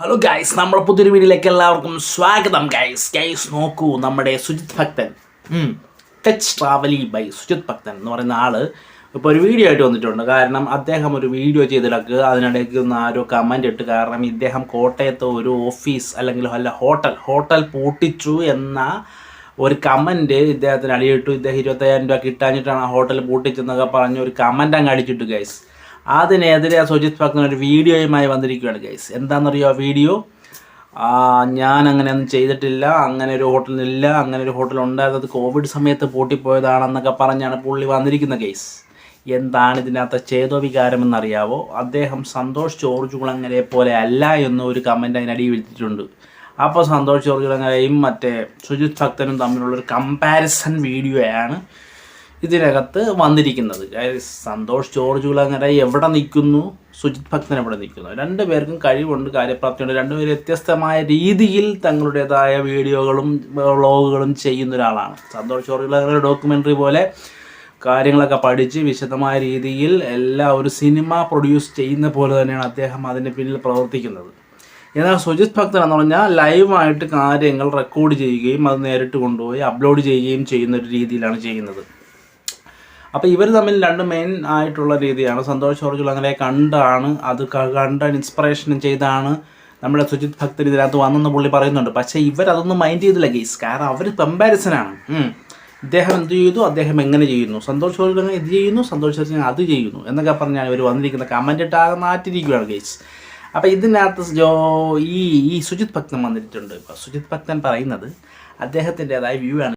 Hello guys, നമ്മുടെ പുതിയൊരു വീഡിയോയിലേക്ക് എല്ലാവർക്കും സ്വാഗതം. ഗൈസ് നോക്കൂ, നമ്മുടെ സുജിത് ഭക്തൻ ടച്ച് ട്രാവലി ബൈ സുജിത് ഭക്തൻ എന്ന് പറയുന്ന ആള് ഇപ്പോൾ ഒരു വീഡിയോ ആയിട്ട് വന്നിട്ടുണ്ട്. കാരണം അദ്ദേഹം ഒരു വീഡിയോ ചെയ്തിടക്ക് അതിനിടയ്ക്ക് ഒന്ന് ആരോ കമൻ്റ് ഇട്ട്, കാരണം ഇദ്ദേഹം കോട്ടയത്ത് ഒരു ഓഫീസ് അല്ലെങ്കിൽ ഹോട്ടൽ പൂട്ടിച്ചു എന്ന ഒരു കമൻറ്റ് ഇദ്ദേഹത്തിന് അടിയിട്ടു. ഇദ്ദേഹം 25,000 രൂപ കിട്ടാഞ്ഞിട്ടാണ് ആ ഹോട്ടൽ പൂട്ടിച്ചെന്നൊക്കെ പറഞ്ഞ് ഒരു കമൻ്റ് അങ്ങ് അടിച്ചിട്ടു ഗൈസ്. അതിനെതിരെ സുജിത് ഭക്തൻ ഒരു വീഡിയോയുമായി വന്നിരിക്കുകയാണ് ഗൈസ്. എന്താണെന്നറിയോ ആ വീഡിയോ? ഞാൻ അങ്ങനെയൊന്നും ചെയ്തിട്ടില്ല, അങ്ങനെ ഒരു ഹോട്ടലില്ല, അങ്ങനെ ഒരു ഹോട്ടൽ ഉണ്ടായിരുന്നത് കോവിഡ് സമയത്ത് പൂട്ടിപ്പോയതാണെന്നൊക്കെ പറഞ്ഞാണ് പുള്ളി വന്നിരിക്കുന്നത് ഗൈസ്. എന്താണ് ഇതിനകത്ത് ചേതോവികാരമെന്നറിയാവോ? അദ്ദേഹം സന്തോഷ് ജോർജ് കുളങ്ങരയെ പോലെ അല്ല എന്നൊരു കമൻറ്റ് അതിനടി വിളിച്ചിട്ടുണ്ട്. അപ്പോൾ സന്തോഷ് ജോർജ് കുളങ്ങരയും മറ്റേ സുജിത് ഭക്തനും തമ്മിലുള്ളൊരു കമ്പാരിസൺ വീഡിയോയാണ് ഇതിനകത്ത് വന്നിരിക്കുന്നത്. സന്തോഷ് ജോർജ് കുളങ്ങര എവിടെ നിൽക്കുന്നു, സുജിത് ഭക്തൻ എവിടെ നിൽക്കുന്നു? രണ്ടുപേർക്കും കഴിവുണ്ട്, കാര്യപ്രാപ്തിയുണ്ട്. രണ്ടുപേരും വ്യത്യസ്തമായ രീതിയിൽ തങ്ങളുടേതായ വീഡിയോകളും വ്ളോഗുകളും ചെയ്യുന്ന ഒരാളാണ്. സന്തോഷ് ജോർജ് കുളങ്ങര ഡോക്യുമെൻ്ററി പോലെ കാര്യങ്ങളൊക്കെ പഠിച്ച് വിശദമായ രീതിയിൽ ഒരു സിനിമ പ്രൊഡ്യൂസ് ചെയ്യുന്ന പോലെ തന്നെയാണ് അദ്ദേഹം അതിന് പിന്നിൽ പ്രവർത്തിക്കുന്നത്. എന്നാൽ സുജിത് ഭക്തൻ എന്ന് പറഞ്ഞാൽ ലൈവായിട്ട് കാര്യങ്ങൾ റെക്കോർഡ് ചെയ്യുകയും അത് നേരിട്ട് കൊണ്ടുപോയി അപ്ലോഡ് ചെയ്യുകയും ചെയ്യുന്ന ഒരു രീതിയിലാണ് ചെയ്യുന്നത്. അപ്പോൾ ഇവർ തമ്മിൽ രണ്ട് മെയിൻ ആയിട്ടുള്ള രീതിയാണ്. സന്തോഷ് ജോർജ് കുളങ്ങരയെ കണ്ട ഇൻസ്പിറേഷൻ ചെയ്താണ് നമ്മുടെ സുജിത് ഭക്തൻ ഇതിനകത്ത് വന്നെന്ന് പുള്ളി പറയുന്നുണ്ട്. പക്ഷേ ഇവരതൊന്നും മൈൻഡ് ചെയ്തില്ല ഗെയ്സ്. കാരണം അവർ കമ്പാരിസനാണ്. ഇദ്ദേഹം എന്ത് ചെയ്തു, അദ്ദേഹം എങ്ങനെ ചെയ്യുന്നു, സന്തോഷ് ജോർജ് കുളങ്ങര ഇത് ചെയ്യുന്നു, സന്തോഷ് ജോർജ് കുളങ്ങര അത് ചെയ്യുന്നു എന്നൊക്കെ പറഞ്ഞാൽ ഇവർ വന്നിരിക്കുന്ന കമൻ്റ് ഇട്ടാകെ മാറ്റിയിരിക്കുകയാണ് ഗെയ്സ്. അപ്പോൾ ഇതിനകത്ത് ഈ സുജിത് ഭക്തൻ വന്നിട്ടുണ്ട്. ഇപ്പോൾ സുജിത് ഭക്തൻ പറയുന്നത് അദ്ദേഹത്തിൻ്റെതായ വ്യൂ ആണ്.